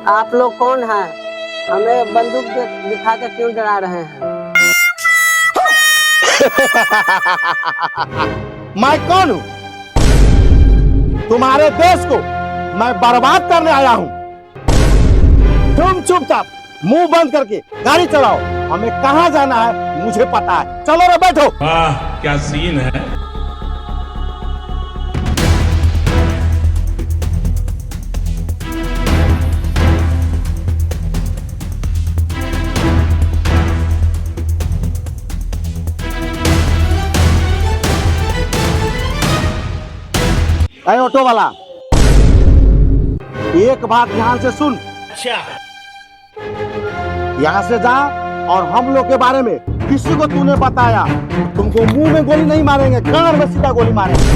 आप लोग कौन हैं? हमें बंदूक दिखा के क्यों डरा रहे हैं? मैं कौन हूँ? तुम्हारे देश को मैं बर्बाद करने आया हूँ। तुम चुपचाप मुंह बंद करके गाड़ी चलाओ। हमें कहाँ जाना है मुझे पता है। चलो रे बैठो। वाह क्या सीन है। अरे ऑटो वाला, एक बात ध्यान से सुन। अच्छा यहाँ से जा और हम लोग के बारे में किसी को तूने बताया तुमको मुंह में गोली नहीं मारेंगे, कान में सीधा गोली मारेंगे।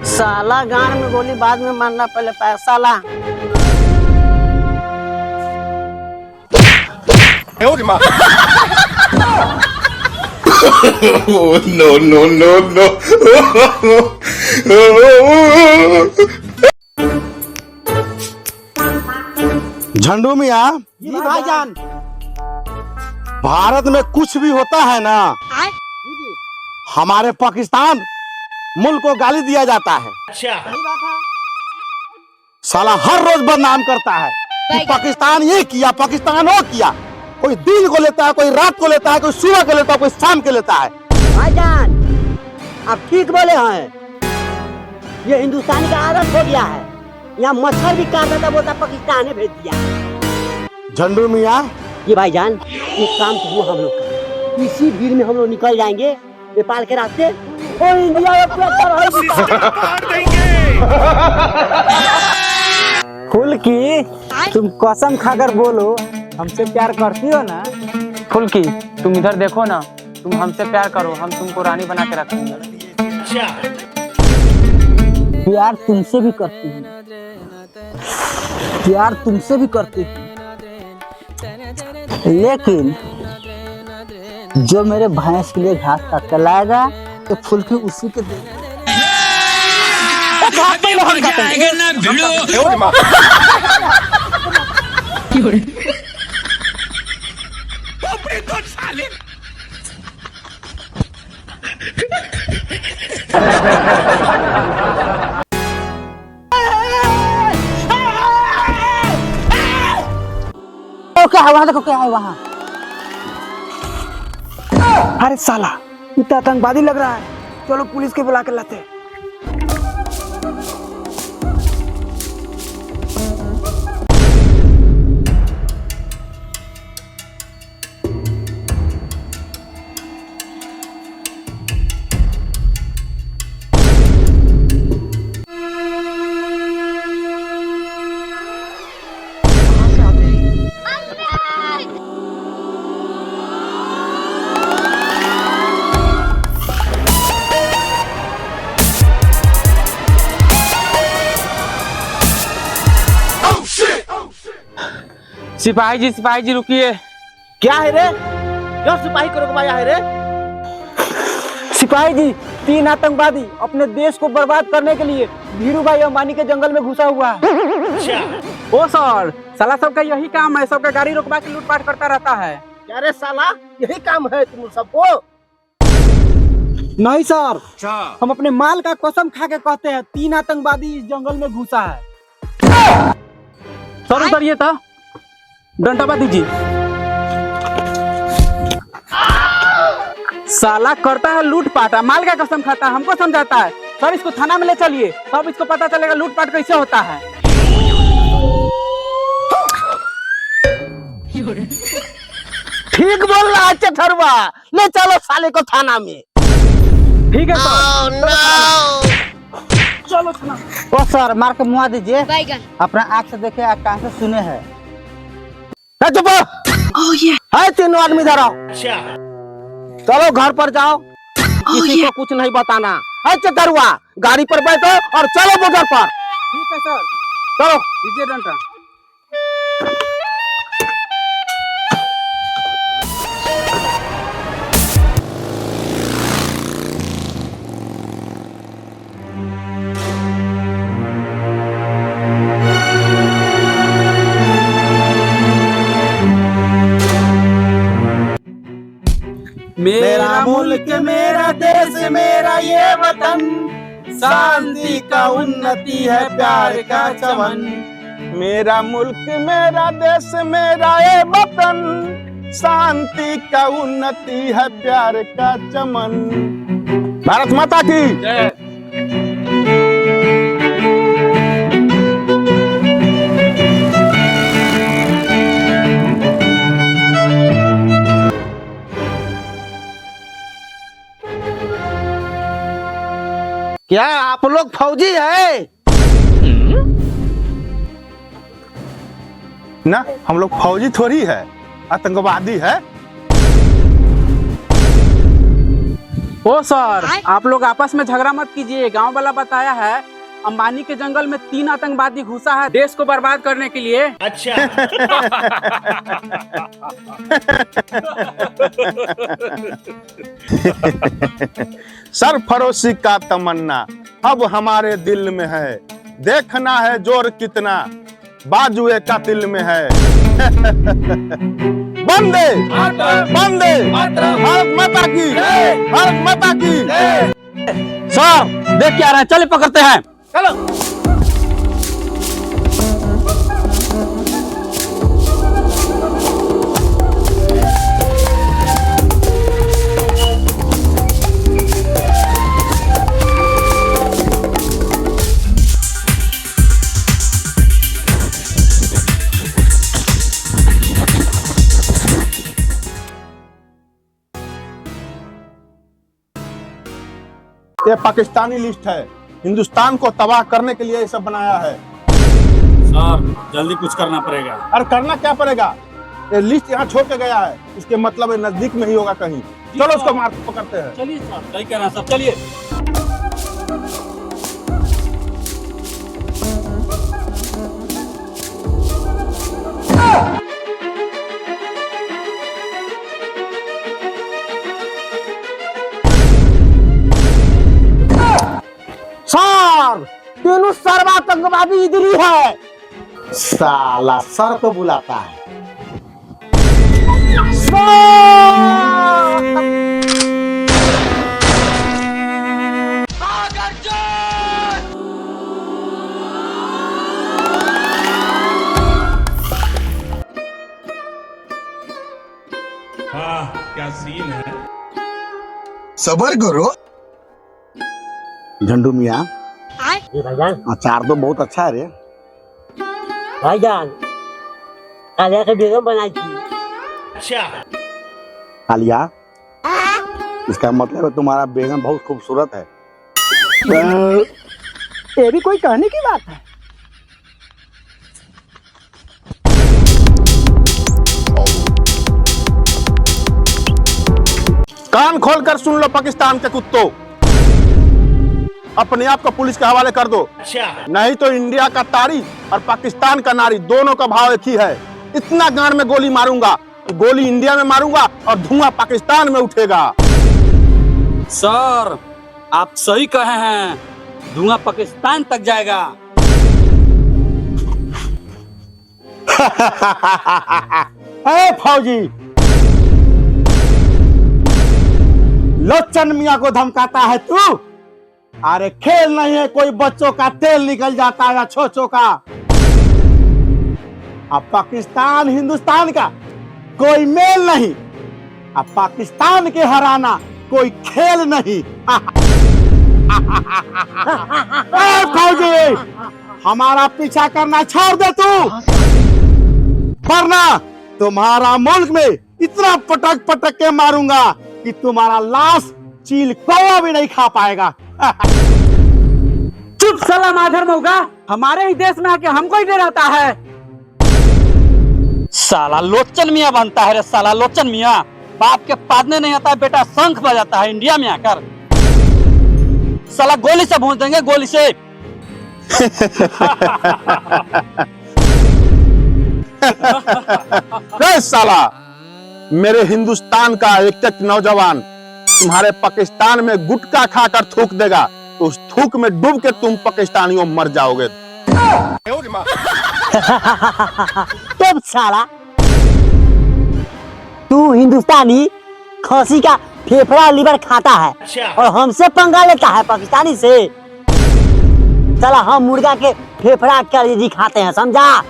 साला गान में गोली बाद में मारना, पहले साला। No no no no. Jhandu मियाँ, जी भाईजान। भारत में कुछ भी होता है ना, हमारे पाकिस्तान मुल्क को गाली दिया जाता है। अच्छा साला हर रोज बदनाम करता है कि पाकिस्तान ये किया, पाकिस्तान वो किया। कोई दिन को लेता है, कोई रात को लेता है, कोई सुबह को लेता है, कोई शाम के लेता है। भाईजान आप ठीक बोले हैं, ये हिंदुस्तान का आदत हो गया है। यहाँ मच्छर भी काट देता, बोलता पाकिस्तान ने भेज दिया। झंडू मियाँ, ये भाईजान एक काम तो हुआ हम लोग का, इसी भीड़ में हम लोग निकल जाएंगे नेपाल के रास्ते और इंडिया में फुल्की, तुम कसम खाकर बोलो हमसे प्यार करती हो ना? फुल्की तुम इधर देखो ना, तुम हमसे प्यार करो, हम तुमको रानी बना के रखेंगे। प्यार तुमसे भी करती हूँ, प्यार तुमसे भी करती हूँ, लेकिन जो मेरे भैंस के लिए घास काट कर लाएगा तो फुल्की उसी के दे। क्या है वहाँ? देखो क्या है वहाँ। अरे साला इतना आतंकवादी लग रहा है, चलो पुलिस के बुला कर लाते हैं। सिपाही जी रुकिए। क्या है रे? क्यों सिपाही को रुकवाया है रे? सिपाही जी, 3 आतंकवादी अपने देश को बर्बाद करने के लिए धीरू भाई अंबानी के जंगल में घुसा हुआ है। ओ सर, साला सबका यही काम है, सबका गाड़ी रोकवा के लूटपाट करता रहता है। क्या रे साला, यही काम है तुम सबको? नहीं सर, हम अपने माल का कसम खा के कहते हैं 3 आतंकवादी इस जंगल में घुसा है। सर उतरिए था, डंडा दीजिए। साला करता है लूटपाट, माल का कसम खाता है, हमको समझाता है। सर इसको थाना में ले चलिए, तब इसको पता चलेगा लूटपाट कैसे होता है। ठीक बोल रहा है चठरवा, ले चलो साले को थाना में। ठीक है सर। चलो थाना। ओ सर, मार के मुआ दीजिए, अपना आँख से देखे कान से सुने हैं। चुप है, तीनों आदमी इधर आओ। चलो घर पर जाओ, किसी को कुछ नहीं बताना है। चतरुआ गाड़ी पर बैठो और चलो बॉर्डर पर। ठीक है सर, चलो दीजिए डंडा। मुल्क मेरा देश मेरा ये वतन, शांति का उन्नति है प्यार का चमन। मेरा मुल्क मेरा देश मेरा ये वतन, शांति का उन्नति है प्यार का चमन। भारत माता की जय। क्या आप लोग फौजी है? ना, हम लोग फौजी थोड़ी है, आतंकवादी है। ओ सर, आप लोग आपस में झगड़ा मत कीजिए। गांव वाला बताया है अंबानी के जंगल में 3 आतंकवादी घुसा है देश को बर्बाद करने के लिए। अच्छा। सरफरोशी का तमन्ना अब हमारे दिल में है, देखना है जोर कितना बाजुए का दिल में है। बंदे बंदे भारत माता की, भारत माता की। सर देख क्या रहे हैं, चले पकड़ते हैं। चलो। ये पाकिस्तानी लिस्ट है, हिंदुस्तान को तबाह करने के लिए ये सब बनाया है। सर जल्दी कुछ करना पड़ेगा। और करना क्या पड़ेगा? ये लिस्ट यहाँ छोड़ के गया है, इसके मतलब ये नजदीक में ही होगा कहीं। चलो उसको मार पकड़ते हैं। चलिए सर, सही कह रहे हैं सब, चलिए। सर, तीनों सर्व आतंकवादी इधर ही है। साला सर को बुलाता है। हाँ, क्या सीन है। सबर करो। झंडू मियाँ, भाईजान, अचार तो बहुत अच्छा है रे। भाईजान कालिया के बेगम बनाई थी। अच्छा। आलिया, इसका मतलब है तुम्हारा बेगम बहुत खूबसूरत है। ये भी कोई कहने की बात है? कान खोलकर सुन लो पाकिस्तान के कुत्तों, अपने आप को पुलिस के हवाले कर दो, अच्छा। नहीं तो इंडिया का तारी और पाकिस्तान का नारी दोनों का भाव एक ही है। इतना गान में गोली मारूंगा, गोली इंडिया में मारूंगा और धुआं पाकिस्तान में उठेगा। सर आप सही कहे हैं, धुआं पाकिस्तान तक जाएगा। ए फौजी, लोचन मियाँ को धमकाता है तू? अरे खेल नहीं है कोई, बच्चों का तेल निकल जाता है छोचों का। अब पाकिस्तान हिंदुस्तान का कोई मेल नहीं, अब पाकिस्तान के हराना कोई खेल नहीं। फौजी, हमारा पीछा करना छोड़ दे तू, वरना तुम्हारा मुल्क में इतना पटक पटक के मारूंगा कि तुम्हारा लाश चील कौवा भी नहीं खा पाएगा। चुप साला माधर मौगा, हमारे ही देश में आके हमको ही डराता है। साला लोचन मियाँ बनता है रे, साला लोचन मियाँ। बाप के पादने नहीं आता है, बेटा शंख बजाता है इंडिया में आकर। साला गोली से भून देंगे, गोली से। साला, मेरे हिंदुस्तान का एक नौजवान तुम्हारे पाकिस्तान में गुटखा खाकर थूक देगा, तो उस थूक में डूब के तुम पाकिस्तानियों मर जाओगे। तब साला तू हिंदुस्तानी खसी का फेफड़ा लीवर खाता है और हमसे पंगा लेता है पाकिस्तानी से। चला हम मुर्गा के फेफड़ा कलेजी खाते हैं, समझा?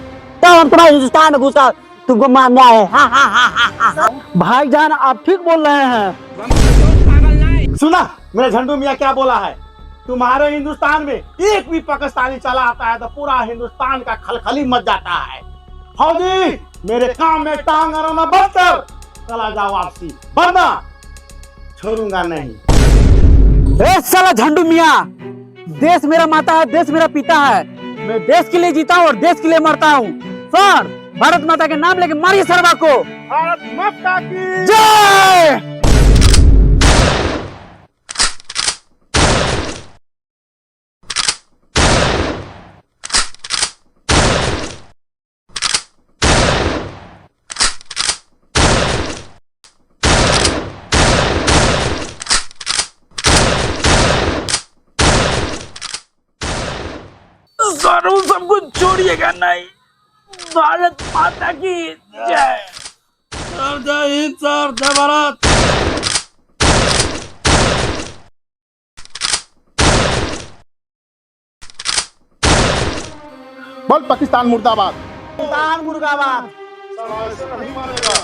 तो हम तुम्हारे हिंदुस्तान में घुसा तुमको मारने आए। हा हा हा हा हा। भाईजान आप ठीक बोल रहे हैं। सुना मेरे झंडू मियाँ क्या बोला है? तुम्हारे हिंदुस्तान में एक भी पाकिस्तानी चला आता है तो पूरा हिंदुस्तान का खलखली मच जाता है। फौजी मेरे काम में टांग अड़ाना बंद कर, चला जाओ वापसी, वरना छोड़ूंगा नहीं। ए साला झंडू मियाँ, देश मेरा माता है, देश मेरा पिता है। मैं देश के लिए जीता हूँ और देश के लिए मरता हूँ। सर भारत माता के नाम लेके मारिए सरवा को। भारत माता की जय। सर उन सबको छोड़िएगा नहीं। भारत माता की जय। सर जय हिंद, सर जय भारत। बोल पाकिस्तान मुर्दाबाद। पाकिस्तान मुर्दाबाद। नहीं मारेगा।